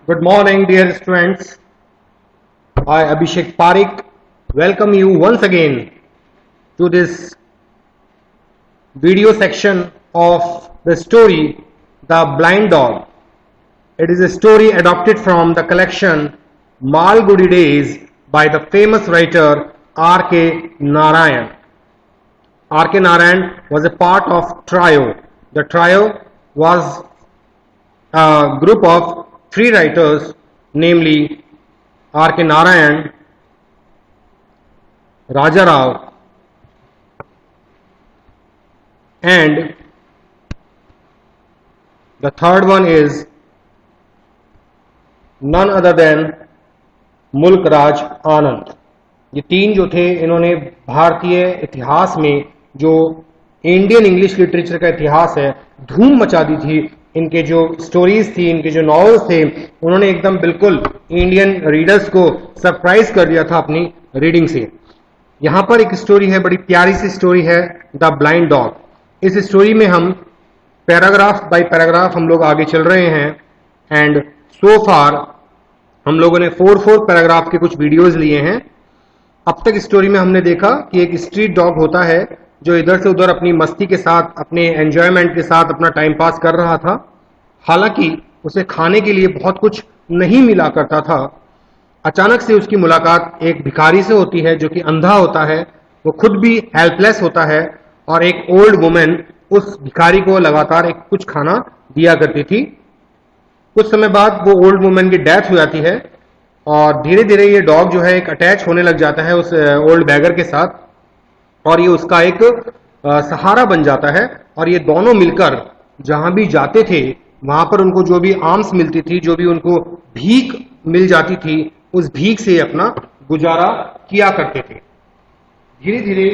Good morning, dear students. I, Abhishek Parik, welcome you once again to this video section of the story The Blind Dog. It is a story adapted from the collection Malgudi Days by the famous writer R.K. Narayan. R.K. Narayan was a part of Trio. The Trio was a group of three writers, namely R.K. Narayan, Raja Rao, and the third one is none other than मुल्क राज आनंद. ये तीन जो थे, इन्होंने भारतीय इतिहास में जो इंडियन इंग्लिश लिटरेचर का इतिहास है धूम मचा दी थी. इनके जो स्टोरीज थी, इनके जो नॉवेल्स थे, उन्होंने एकदम बिल्कुल इंडियन रीडर्स को सरप्राइज कर दिया था अपनी रीडिंग से. यहां पर एक स्टोरी है, बड़ी प्यारी सी स्टोरी है, द ब्लाइंड डॉग. इस स्टोरी में हम पैराग्राफ बाय पैराग्राफ हम लोग आगे चल रहे हैं एंड सो फार हम लोगों ने 4 पैराग्राफ के कुछ वीडियोस लिए हैं. अब तक स्टोरी में हमने देखा कि एक स्ट्रीट डॉग होता है जो इधर से उधर अपनी मस्ती के साथ, अपने एंजॉयमेंट के साथ अपना टाइम पास कर रहा था. हालांकि उसे खाने के लिए बहुत कुछ नहीं मिला करता था. अचानक से उसकी मुलाकात एक भिखारी से होती है जो कि अंधा होता है. वो खुद भी हेल्पलेस होता है और एक ओल्ड वुमेन उस भिखारी को लगातार एक कुछ खाना दिया करती थी. कुछ समय बाद वो ओल्ड वुमेन की डेथ हो जाती है और धीरे धीरे ये डॉग जो है एक अटैच होने लग जाता है उस ओल्ड बैगर के साथ और ये उसका एक सहारा बन जाता है. और ये दोनों मिलकर जहां भी जाते थे वहां पर उनको जो भी आर्म्स मिलती थी, जो भी उनको भीख मिल जाती थी, उस भीख से अपना गुजारा किया करते थे. धीरे धीरे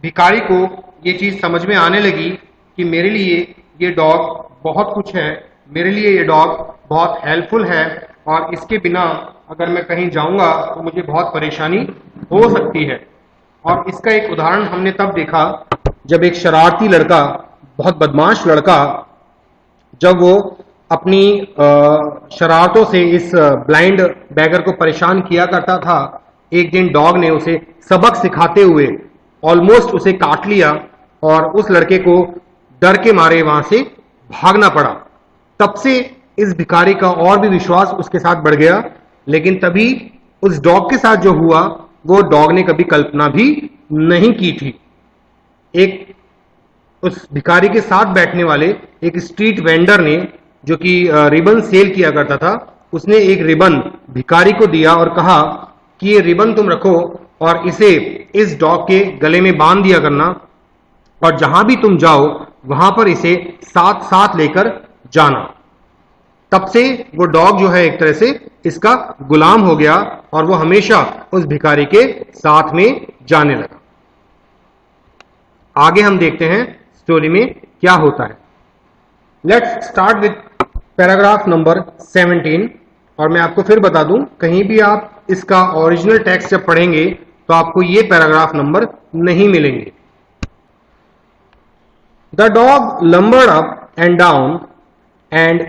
भिखारी को ये चीज समझ में आने लगी कि मेरे लिए ये डॉग बहुत कुछ है, मेरे लिए ये डॉग बहुत हेल्पफुल है और इसके बिना अगर मैं कहीं जाऊंगा तो मुझे बहुत परेशानी हो सकती है. और इसका एक उदाहरण हमने तब देखा जब एक शरारती लड़का, बहुत बदमाश लड़का, जब वो अपनी शरारतों से इस ब्लाइंड बैगर को परेशान किया करता था. एक दिन डॉग ने उसे सबक सिखाते हुए ऑलमोस्ट उसे काट लिया और उस लड़के को डर के मारे वहां से भागना पड़ा. तब से इस भिखारी का और भी विश्वास उसके साथ बढ़ गया. लेकिन तभी उस डॉग के साथ जो हुआ वो डॉग ने कभी कल्पना भी नहीं की थी. एक उस भिखारी के साथ बैठने वाले एक स्ट्रीट वेंडर ने, जो कि रिबन सेल किया करता था, उसने एक रिबन भिखारी को दिया और कहा कि ये रिबन तुम रखो और इसे इस डॉग के गले में बांध दिया करना और जहां भी तुम जाओ वहां पर इसे साथ साथ लेकर जाना. तब से वो डॉग जो है एक तरह से इसका गुलाम हो गया और वो हमेशा उस भिखारी के साथ में जाने लगा. आगे हम देखते हैं स्टोरी में क्या होता है. Let's start with paragraph number 17. और मैं आपको फिर बता दूं, कहीं भी आप इसका ओरिजिनल टेक्स्ट जब पढ़ेंगे तो आपको ये पैराग्राफ नंबर नहीं मिलेंगे. The dog lumbered up and down and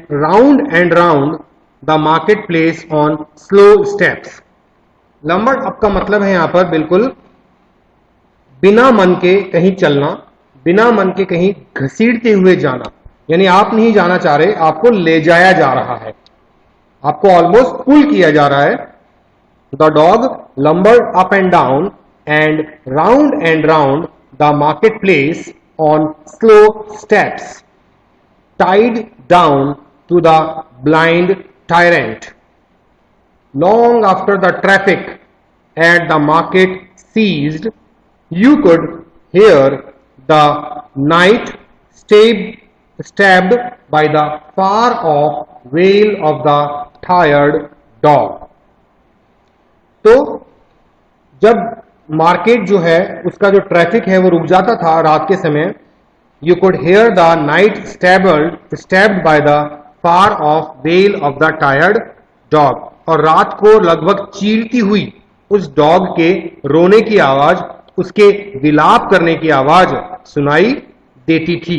round the marketplace on slow steps. Lumbered up का मतलब है यहां पर बिल्कुल बिना मन के कहीं चलना, बिना मन के कहीं घसीटते हुए जाना. यानी आप नहीं जाना चाह रहे, आपको ले जाया जा रहा है, आपको ऑलमोस्ट पुल किया जा रहा है. The dog lumbered up and round the marketplace on slow steps tied down to the blind tyrant. Long after the traffic at the market ceased, you could hear the night stabbed by the far-off wail of the tired dog. तो जब market जो है उसका जो traffic है वो रुक जाता था रात के समय, you could hear the night stabbed by the far off wail of the tired dog. और रात को लगभग चीरती हुई उस डॉग के रोने की आवाज, उसके विलाप करने की आवाज सुनाई देती थी.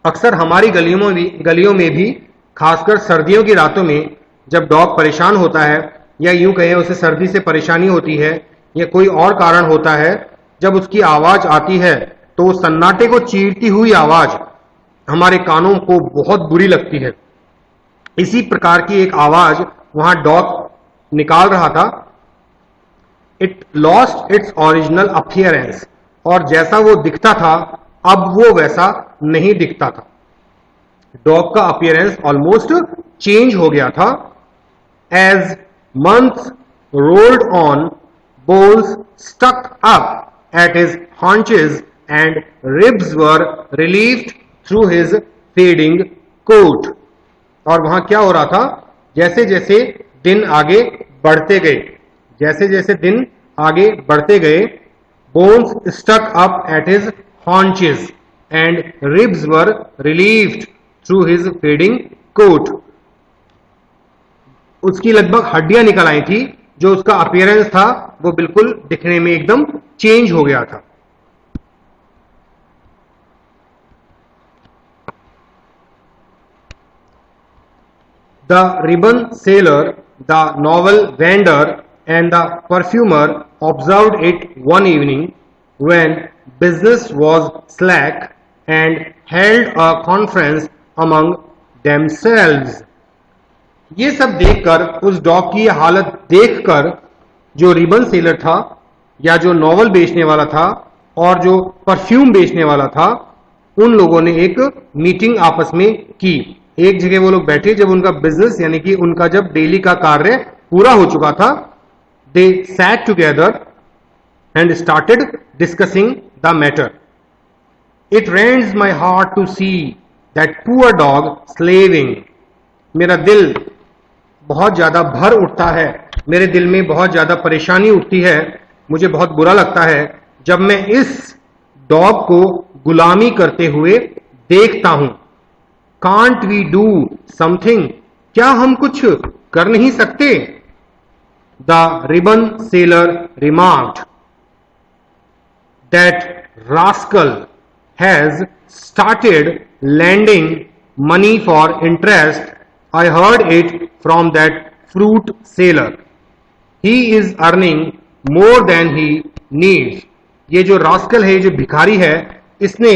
अक्सर हमारी गलियों में भी खासकर सर्दियों की रातों में जब डॉग परेशान होता है, या यूं कहें उसे सर्दी से परेशानी होती है या कोई और कारण होता है, जब उसकी आवाज आती है तो वो सन्नाटे को चीरती हुई आवाज हमारे कानों को बहुत बुरी लगती है। इसी प्रकार की एक आवाज वहां डॉग निकाल रहा था। It lost its original appearance, और जैसा वो दिखता था अब वो वैसा नहीं दिखता था। डॉग का अपीयरेंस ऑलमोस्ट चेंज हो गया था। As months rolled on, bones stuck up at his haunches and ribs were relieved through his fading coat। और वहां क्या हो रहा था, जैसे जैसे दिन आगे बढ़ते गए, जैसे जैसे दिन आगे बढ़ते गए, bones stuck up at his haunches and ribs were relieved through his fading coat। उसकी लगभग हड्डियां निकल आई थी, जो उसका अपीयरेंस था वो बिल्कुल दिखने में एकदम चेंज हो गया था। The ribbon seller, the novel vendor, and the perfumer observed it one evening when business was slack and held a conference among themselves। ये सब देखकर, उस डॉग की हालत देखकर, जो रिबन सेलर था या जो नॉवल बेचने वाला था और जो परफ्यूम बेचने वाला था, उन लोगों ने एक मीटिंग आपस में की। एक जगह वो लोग बैठे जब उनका बिजनेस यानी कि उनका जब डेली का कार्य पूरा हो चुका था। They sat together and started discussing the matter. It rends my heart to see that poor dog slaving. मेरा दिल बहुत ज्यादा भर उठता है, मेरे दिल में बहुत ज्यादा परेशानी उठती है, मुझे बहुत बुरा लगता है जब मैं इस डॉग को गुलामी करते हुए देखता हूं। कांट वी डू समथिंग, क्या हम कुछ कर नहीं सकते? The ribbon seller remarked that rascal has started lending money for interest. I heard it from that fruit seller. He is earning more than he needs। ये जो रास्कल है, जो भिखारी है, इसने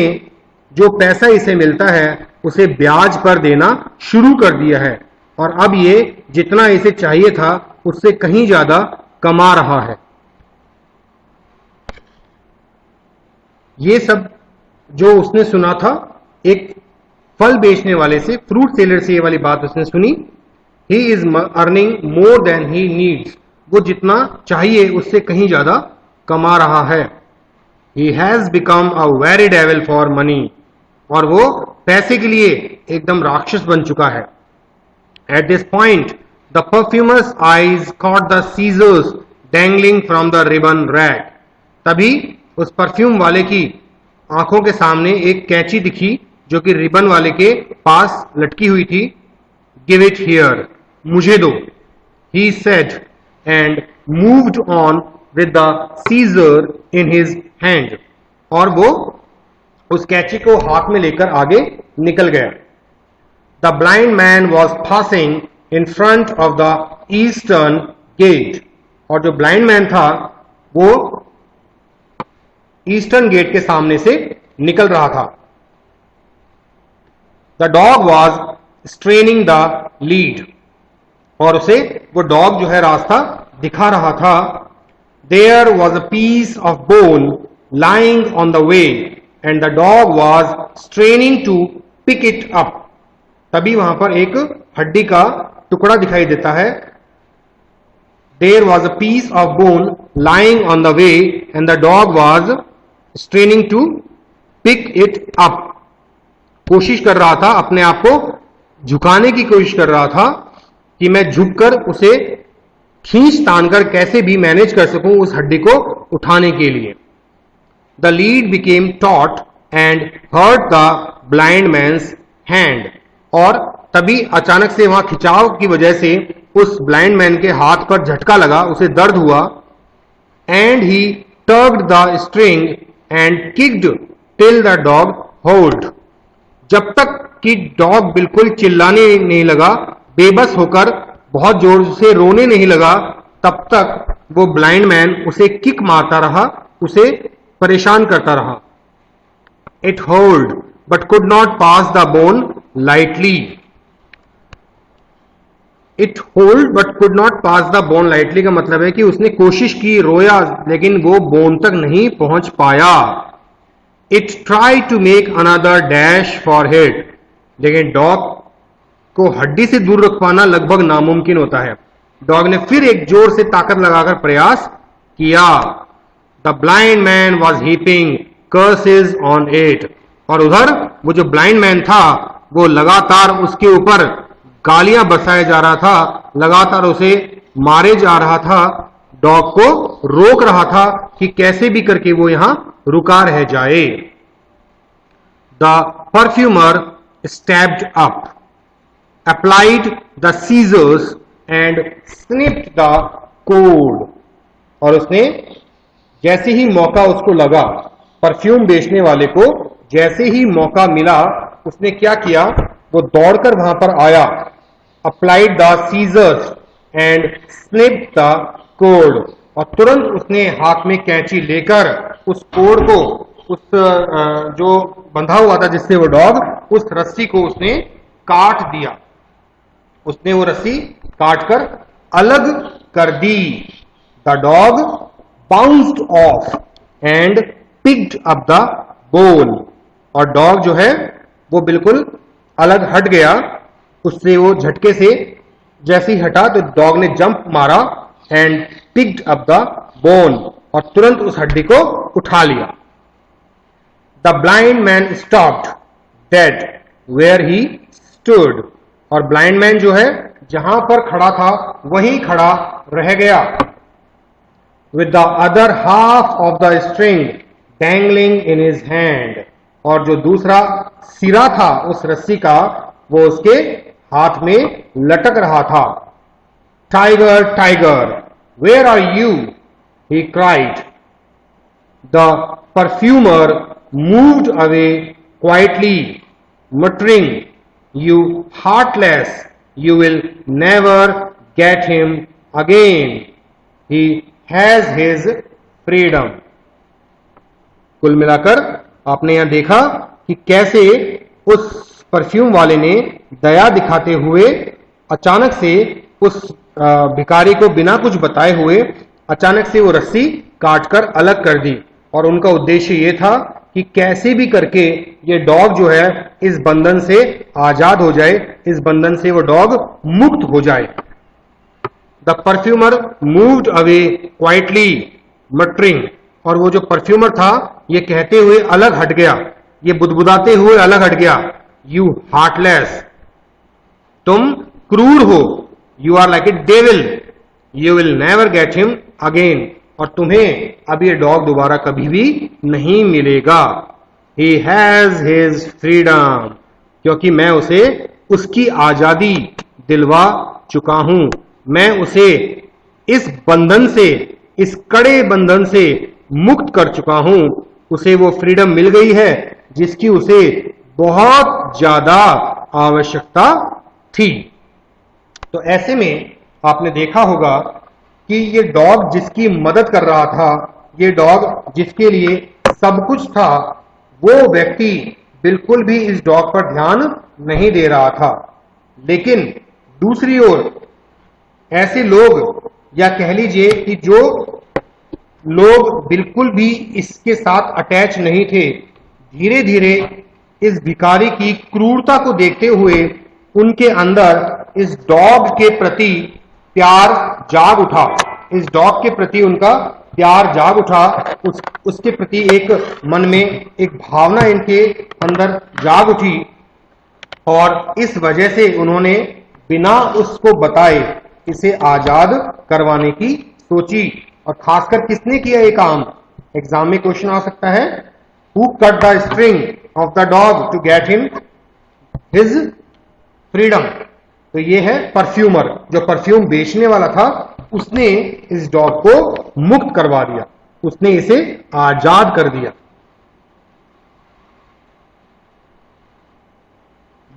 जो पैसा इसे मिलता है उसे ब्याज पर देना शुरू कर दिया है, और अब ये जितना इसे चाहिए था उससे कहीं ज्यादा कमा रहा है। ये सब जो उसने सुना था एक फल बेचने वाले से, फ्रूट सेलर से, ये वाली बात उसने सुनी। He is earning more than he needs, वो जितना चाहिए उससे कहीं ज्यादा कमा रहा है। He has become a very devil for money, और वो पैसे के लिए एकदम राक्षस बन चुका है। At this point the perfumer's eyes caught the scissors dangling from the ribbon rack. तभी उस परफ्यूम वाले की आंखों के सामने एक कैंची दिखी जो कि रिबन वाले के पास लटकी हुई थी। गिव इट हियर, मुझे दो, he said and moved on with the seizure in his hand. और वो उस कैंची को हाथ में लेकर आगे निकल गया। The blind man was passing in front of the eastern gate. और जो ब्लाइंड मैन था वो ईस्टर्न गेट के सामने से निकल रहा था। The dog was straining the lead, और उसे वो डॉग जो है रास्ता दिखा रहा था। There was a piece of bone lying on the way and the dog was straining to pick it up. तभी वहां पर एक हड्डी का टुकड़ा दिखाई देता है। There was a piece of bone lying on the way and the dog was straining to pick it up. कोशिश कर रहा था, अपने आप को झुकाने की कोशिश कर रहा था कि मैं झुककर उसे खींच तानकर कैसे भी मैनेज कर सकूं उस हड्डी को उठाने के लिए। The lead became taut and hurt the blind man's hand. और तभी अचानक से वहां खिंचाव की वजह से उस ब्लाइंड मैन के हाथ पर झटका लगा, उसे दर्द हुआ। And he tugged the string and kicked till the dog howled. जब तक कि डॉग बिल्कुल चिल्लाने नहीं लगा, बेबस होकर बहुत जोर से रोने नहीं लगा, तब तक वो ब्लाइंड मैन उसे किक मारता रहा, उसे परेशान करता रहा. It hold but could not pass the bone lightly. It hold but could not pass the bone lightly का मतलब है कि उसने कोशिश की, रोया, लेकिन वो बोन तक नहीं पहुंच पाया. It try to make another dash for hit. लेकिन डॉग को हड्डी से दूर रख पाना लगभग नामुमकिन होता है. डॉग ने फिर एक जोर से ताकत लगाकर प्रयास किया. The blind man was heaping curses on it. और उधर वो जो ब्लाइंड मैन था वो लगातार उसके ऊपर गालियां बरसाया जा रहा था, लगातार उसे मारे जा रहा था, डॉग को रोक रहा था कि कैसे भी करके वो यहां रुका रह जाए. The perfumer stabbed up, applied the scissors and snipped the cord. और उसने जैसे ही मौका उसको लगा, परफ्यूम बेचने वाले को जैसे ही मौका मिला, उसने क्या किया, वो दौड़कर वहां पर आया. applied the scissors and snipped the cord. और तुरंत उसने हाथ में कैंची लेकर उस कोड को, उस जो बंधा हुआ था जिससे वो डॉग, उस रस्सी को उसने काट दिया. उसने वो रस्सी काटकर अलग कर दी. The dog bounced off and picked up the bone. और डॉग जो है वो बिल्कुल अलग हट गया. उससे वो झटके से जैसे ही हटा तो डॉग ने जंप मारा and picked up the bone. और तुरंत उस हड्डी को उठा लिया. The blind man stopped dead where he stood. और ब्लाइंड मैन जो है जहां पर खड़ा था वहीं खड़ा रह गया. With the other half of the string dangling in his hand. और जो दूसरा सिरा था उस रस्सी का वो उसके हाथ में लटक रहा था. Tiger tiger where are you, he cried. The perfumer moved away quietly muttering, you heartless, you will never get him again. He has his freedom. कुल मिलाकर आपने यहां देखा कि कैसे उस परफ्यूम वाले ने दया दिखाते हुए अचानक से उस भिखारी को बिना कुछ बताए हुए अचानक से वो रस्सी काटकर अलग कर दी. और उनका उद्देश्य ये था कि कैसे भी करके ये डॉग जो है इस बंधन से आजाद हो जाए, इस बंधन से वो डॉग मुक्त हो जाए. The perfumer moved away quietly muttering. और वो जो परफ्यूमर था ये कहते हुए अलग हट गया, ये बुदबुदाते हुए अलग हट गया. यू हार्टलेस, तुम क्रूर हो. You are like a devil, you will never get him again. और तुम्हें अब ये डॉग दोबारा कभी भी नहीं मिलेगा. ही हैज हिज फ्रीडम, क्योंकि मैं उसे उसकी आजादी दिलवा चुका हूं. मैं उसे इस बंधन से, इस कड़े बंधन से मुक्त कर चुका हूं. उसे वो फ्रीडम मिल गई है जिसकी उसे बहुत ज्यादा आवश्यकता थी. तो ऐसे में आपने देखा होगा कि ये डॉग जिसकी मदद कर रहा था, ये डॉग जिसके लिए सब कुछ था, वो व्यक्ति बिल्कुल भी इस डॉग पर ध्यान नहीं दे रहा था. लेकिन दूसरी ओर ऐसे लोग, या कह लीजिए कि जो लोग बिल्कुल भी इसके साथ अटैच नहीं थे, धीरे धीरे इस भिखारी की क्रूरता को देखते हुए उनके अंदर इस डॉग के प्रति प्यार जाग उठा. इस डॉग के प्रति उनका प्यार जाग उठा. उसके प्रति एक मन में एक भावना इनके अंदर जाग उठी. और इस वजह से उन्होंने बिना उसको बताए इसे आजाद करवाने की सोची. और खासकर किसने किया ये काम? एग्जाम में क्वेश्चन आ सकता है, who cut the string of the dog to get him his freedom. तो ये है परफ्यूमर, जो परफ्यूम बेचने वाला था, उसने इस डॉग को मुक्त करवा दिया, उसने इसे आजाद कर दिया.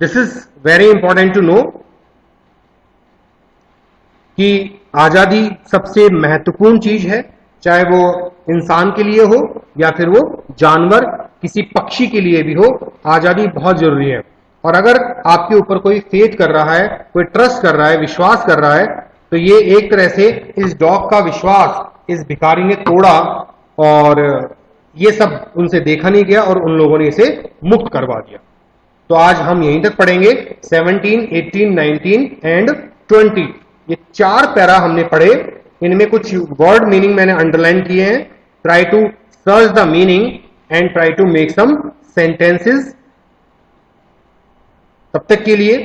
This is very important to know. कि आजादी सबसे महत्वपूर्ण चीज है, चाहे वो इंसान के लिए हो या फिर वो जानवर किसी पक्षी के लिए भी हो, आजादी बहुत जरूरी है। और अगर आपके ऊपर कोई फेथ कर रहा है, कोई ट्रस्ट कर रहा है, विश्वास कर रहा है, तो ये एक तरह से इस डॉग का विश्वास इस भिखारी ने तोड़ा और ये सब उनसे देखा नहीं गया और उन लोगों ने इसे मुक्त करवा दिया। तो आज हम यहीं तक पढ़ेंगे 17, 18, 19 एंड 20। ये 4 पैरा हमने पढ़े। इनमें कुछ वर्ड मीनिंग मैंने अंडरलाइन किए हैं। Try to search the meaning and try to make some sentences. तब तक के लिए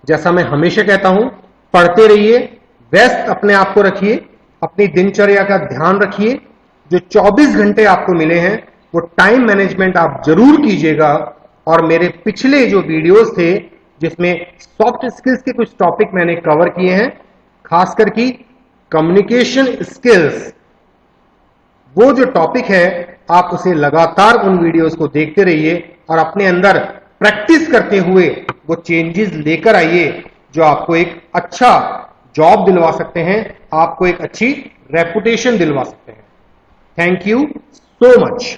जैसा मैं हमेशा कहता हूं, पढ़ते रहिए, व्यस्त अपने आप को रखिए, अपनी दिनचर्या का ध्यान रखिए। जो 24 घंटे आपको मिले हैं वो टाइम मैनेजमेंट आप जरूर कीजिएगा। और मेरे पिछले जो वीडियोस थे जिसमें सॉफ्ट स्किल्स के कुछ टॉपिक मैंने कवर किए हैं, खासकर की कम्युनिकेशन स्किल्स, वो जो टॉपिक है आप उसे लगातार उन वीडियोस को देखते रहिए और अपने अंदर प्रैक्टिस करते हुए वो चेंजेस लेकर आइए जो आपको एक अच्छा जॉब दिलवा सकते हैं, आपको एक अच्छी रेपुटेशन दिलवा सकते हैं। Thank you so much.